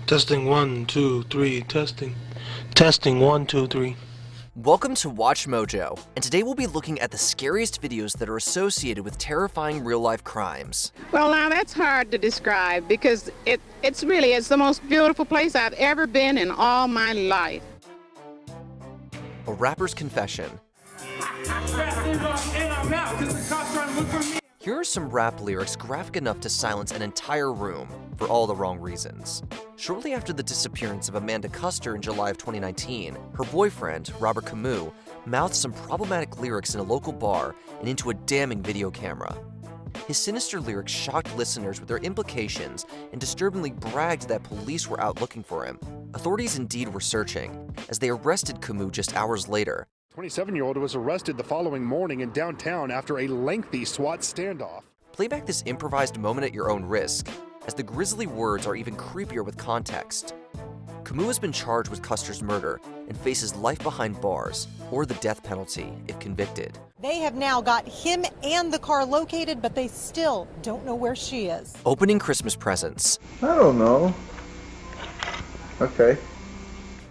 Testing 1, 2, 3, testing. Testing 1, 2, 3. Welcome to Watch Mojo, and today we'll be looking at the scariest videos that are associated with terrifying real-life crimes. Well, now that's hard to describe because it's the most beautiful place I've ever been in all my life. A rapper's confession. Here are some rap lyrics graphic enough to silence an entire room for all the wrong reasons. Shortly after the disappearance of Amanda Custer in July of 2019, her boyfriend, Robert Camus, mouthed some problematic lyrics in a local bar and into a damning video camera. His sinister lyrics shocked listeners with their implications and disturbingly bragged that police were out looking for him. Authorities indeed were searching, as they arrested Camus just hours later. 27-year-old was arrested the following morning in downtown after a lengthy SWAT standoff. Play back this improvised moment at your own risk, as the grisly words are even creepier with context. Camus has been charged with Custer's murder and faces life behind bars, or the death penalty if convicted. They have now got him and the car located, but they still don't know where she is. Opening Christmas presents. I don't know. Okay.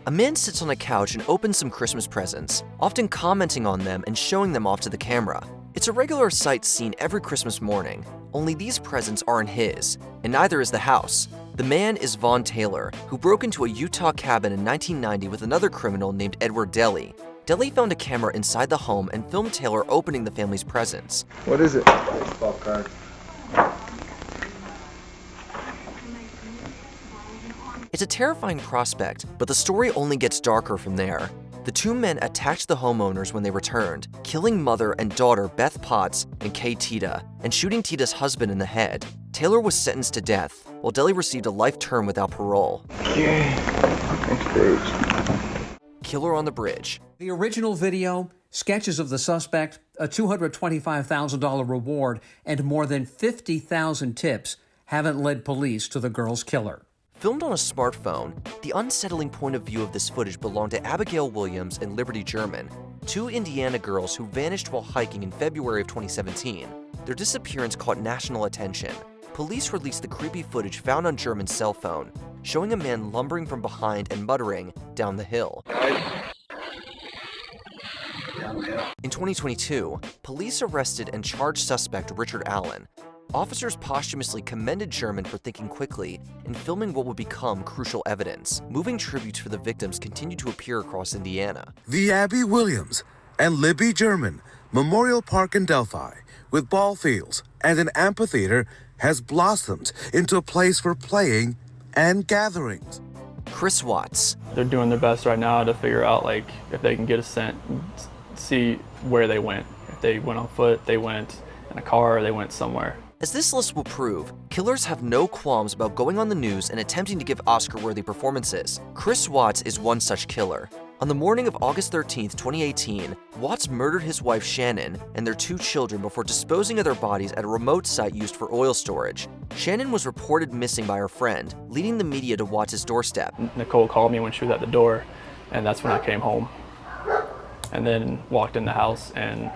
A man sits on a couch and opens some Christmas presents, often commenting on them and showing them off to the camera. It's a regular sight seen every Christmas morning, only these presents aren't his, and neither is the house. The man is Vaughn Taylor, who broke into a Utah cabin in 1990 with another criminal named Edward Deli. Deli found a camera inside the home and filmed Taylor opening the family's presents. What is it? Baseball card. It's a terrifying prospect, but the story only gets darker from there. The two men attacked the homeowners when they returned, killing mother and daughter Beth Potts and Kay Tita, and shooting Tita's husband in the head. Taylor was sentenced to death, while Deli received a life term without parole. Next page. Killer on the Bridge. The original video, sketches of the suspect, a $225,000 reward, and more than 50,000 tips haven't led police to the girl's killer. Filmed on a smartphone, the unsettling point of view of this footage belonged to Abigail Williams and Liberty German, two Indiana girls who vanished while hiking in February of 2017. Their disappearance caught national attention. Police released the creepy footage found on German's cell phone, showing a man lumbering from behind and muttering, "Down the hill." In 2022, police arrested and charged suspect Richard Allen. Officers posthumously commended German for thinking quickly and filming what would become crucial evidence. Moving tributes for the victims continue to appear across Indiana. The Abby Williams and Libby German Memorial Park in Delphi, with ball fields and an amphitheater, has blossomed into a place for playing and gatherings. Chris Watts. They're doing their best right now to figure out if they can get a scent, see where they went. If they went on foot, they went in a car, or they went somewhere. As this list will prove, killers have no qualms about going on the news and attempting to give Oscar-worthy performances. Chris Watts is one such killer. On the morning of August 13th, 2018, Watts murdered his wife Shannon and their two children before disposing of their bodies at a remote site used for oil storage. Shannon was reported missing by her friend, leading the media to Watts' doorstep. Nicole called me when she was at the door, and that's when I came home. And then walked in the house and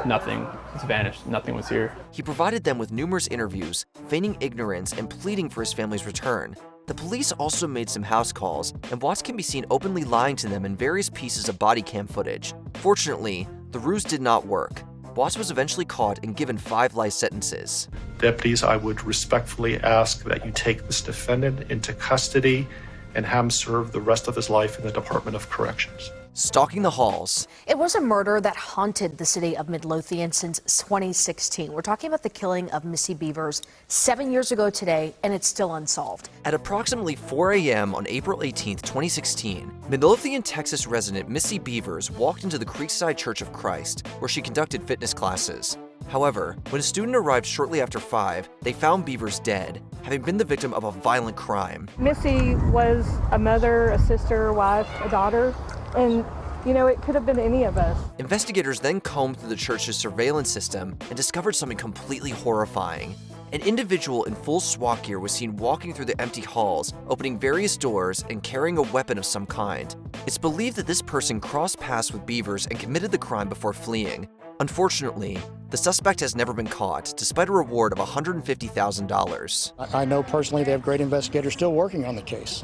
nothing has vanished. Nothing was here. He provided them with numerous interviews, feigning ignorance and pleading for his family's return. The police also made some house calls, and Watts can be seen openly lying to them in various pieces of body cam footage. Fortunately, the ruse did not work. Watts was eventually caught and given 5 life sentences. Deputies, I would respectfully ask that you take this defendant into custody and have him serve the rest of his life in the Department of Corrections. Stalking the halls. It was a murder that haunted the city of Midlothian since 2016. We're talking about the killing of Missy Beavers 7 years ago today, and it's still unsolved. At approximately 4 a.m. on April 18, 2016, Midlothian, Texas resident Missy Beavers walked into the Creekside Church of Christ, where she conducted fitness classes. However, when a student arrived shortly after 5, they found Beavers dead, having been the victim of a violent crime. Missy was a mother, a sister, a wife, a daughter, and it could have been any of us. Investigators then combed through the church's surveillance system and discovered something completely horrifying. An individual in full SWAT gear was seen walking through the empty halls, opening various doors and carrying a weapon of some kind. It's believed that this person crossed paths with Beavers and committed the crime before fleeing. Unfortunately, the suspect has never been caught, despite a reward of $150,000. I know personally they have great investigators still working on the case.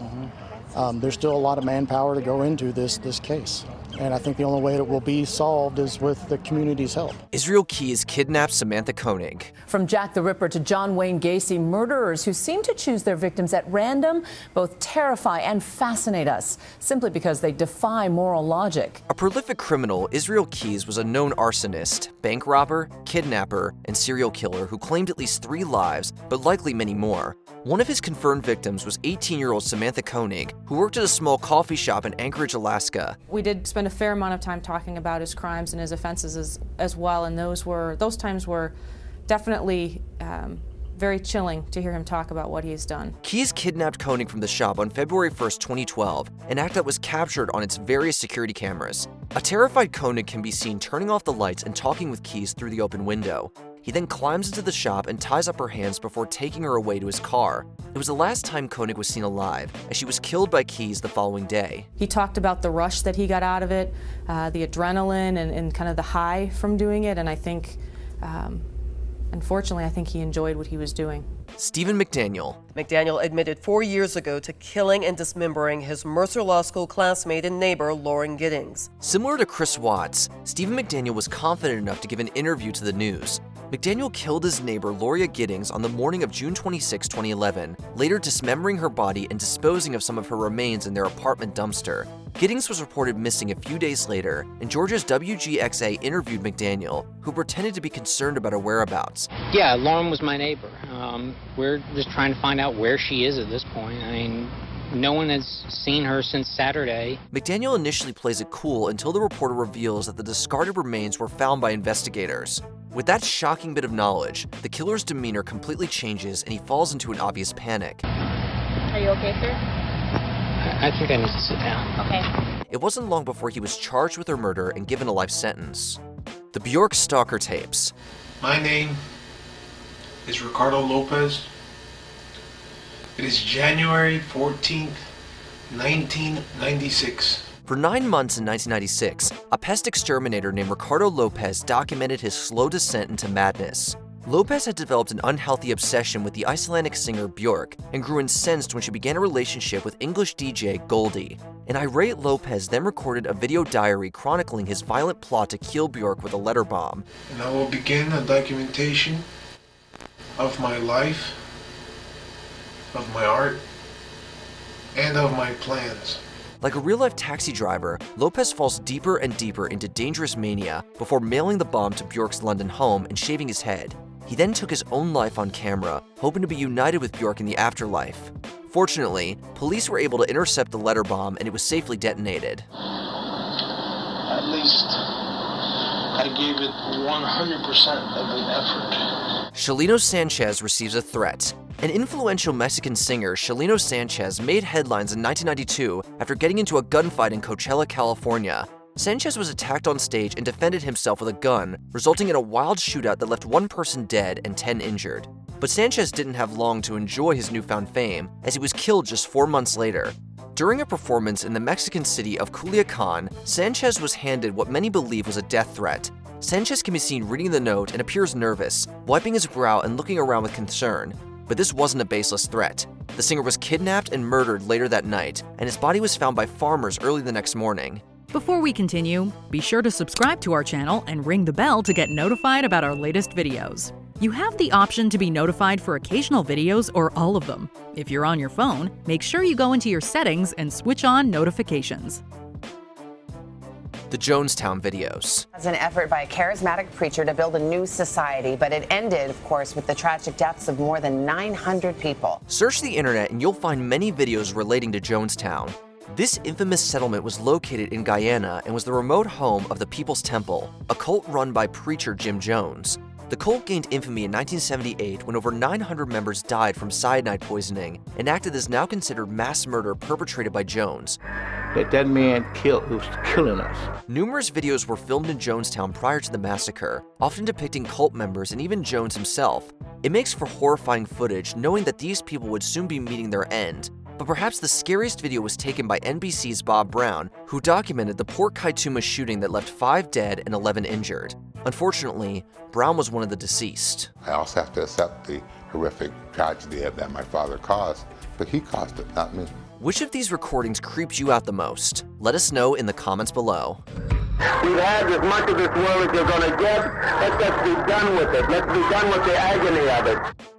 There's still a lot of manpower to go into this case. And I think the only way it will be solved is with the community's help. Israel Keyes kidnaps Samantha Koenig. From Jack the Ripper to John Wayne Gacy, murderers who seem to choose their victims at random both terrify and fascinate us, simply because they defy moral logic. A prolific criminal, Israel Keyes was a known arsonist, bank robber, kidnapper, and serial killer who claimed at least 3 lives, but likely many more. One of his confirmed victims was 18-year-old Samantha Koenig, who worked at a small coffee shop in Anchorage, Alaska. We did spend a fair amount of time talking about his crimes and his offenses as well, and those times were definitely very chilling to hear him talk about what he's done. Keyes kidnapped Koenig from the shop on February 1st, 2012, an act that was captured on its various security cameras. A terrified Koenig can be seen turning off the lights and talking with Keyes through the open window. He then climbs into the shop and ties up her hands before taking her away to his car. It was the last time Koenig was seen alive, as she was killed by Keyes the following day. He talked about the rush that he got out of it, the adrenaline and kind of the high from doing it, and I think, unfortunately, I think he enjoyed what he was doing. Stephen McDaniel. McDaniel admitted 4 years ago to killing and dismembering his Mercer Law School classmate and neighbor, Lauren Giddings. Similar to Chris Watts, Stephen McDaniel was confident enough to give an interview to the news. McDaniel killed his neighbor Lauria Giddings on the morning of June 26, 2011, later dismembering her body and disposing of some of her remains in their apartment dumpster. Giddings was reported missing a few days later, and Georgia's WGXA interviewed McDaniel, who pretended to be concerned about her whereabouts. Yeah, Lauren was my neighbor. We're just trying to find out where she is at this point. I mean, no one has seen her since Saturday. McDaniel initially plays it cool until the reporter reveals that the discarded remains were found by investigators. With that shocking bit of knowledge, the killer's demeanor completely changes and he falls into an obvious panic. Are you okay, sir? I think I need to sit down. Okay. It wasn't long before he was charged with her murder and given a life sentence. The Bork Stalker tapes. My name is Ricardo Lopez. It is January 14th, 1996. For 9 months in 1996, a pest exterminator named Ricardo Lopez documented his slow descent into madness. Lopez had developed an unhealthy obsession with the Icelandic singer Björk and grew incensed when she began a relationship with English DJ Goldie. An irate Lopez then recorded a video diary chronicling his violent plot to kill Björk with a letter bomb. And I will begin a documentation of my life, of my art, and of my plans. Like a real-life taxi driver, Lopez falls deeper and deeper into dangerous mania before mailing the bomb to Björk's London home and shaving his head. He then took his own life on camera, hoping to be united with Björk in the afterlife. Fortunately, police were able to intercept the letter bomb and it was safely detonated. At least I gave it 100% of an effort. Shalino Sanchez receives a threat. An influential Mexican singer, Shalino Sanchez, made headlines in 1992 after getting into a gunfight in Coachella, California. Sanchez was attacked on stage and defended himself with a gun, resulting in a wild shootout that left 1 person dead and 10 injured. But Sanchez didn't have long to enjoy his newfound fame, as he was killed just 4 months later. During a performance in the Mexican city of Culiacan, Sanchez was handed what many believe was a death threat. Sanchez can be seen reading the note and appears nervous, wiping his brow and looking around with concern. But this wasn't a baseless threat. The singer was kidnapped and murdered later that night, and his body was found by farmers early the next morning. Before we continue, be sure to subscribe to our channel and ring the bell to get notified about our latest videos. You have the option to be notified for occasional videos or all of them. If you're on your phone, make sure you go into your settings and switch on notifications. The Jonestown videos. As an effort by a charismatic preacher to build a new society, but it ended, of course, with the tragic deaths of more than 900 people. Search the internet and you'll find many videos relating to Jonestown. This infamous settlement was located in Guyana and was the remote home of the People's Temple, a cult run by preacher Jim Jones. The cult gained infamy in 1978 when over 900 members died from cyanide poisoning, an act that is now considered mass murder perpetrated by Jones. That man was killing us. Numerous videos were filmed in Jonestown prior to the massacre, often depicting cult members and even Jones himself. It makes for horrifying footage knowing that these people would soon be meeting their end. But perhaps the scariest video was taken by NBC's Bob Brown, who documented the Port Kaituma shooting that left 5 dead and 11 injured. Unfortunately, Brown was one of the deceased. I also have to accept the horrific tragedy that my father caused, but he caused it, not me. Which of these recordings creeps you out the most? Let us know in the comments below. We've had as much of this world as you're going to get. Let's just be done with it. Let's be done with the agony of it.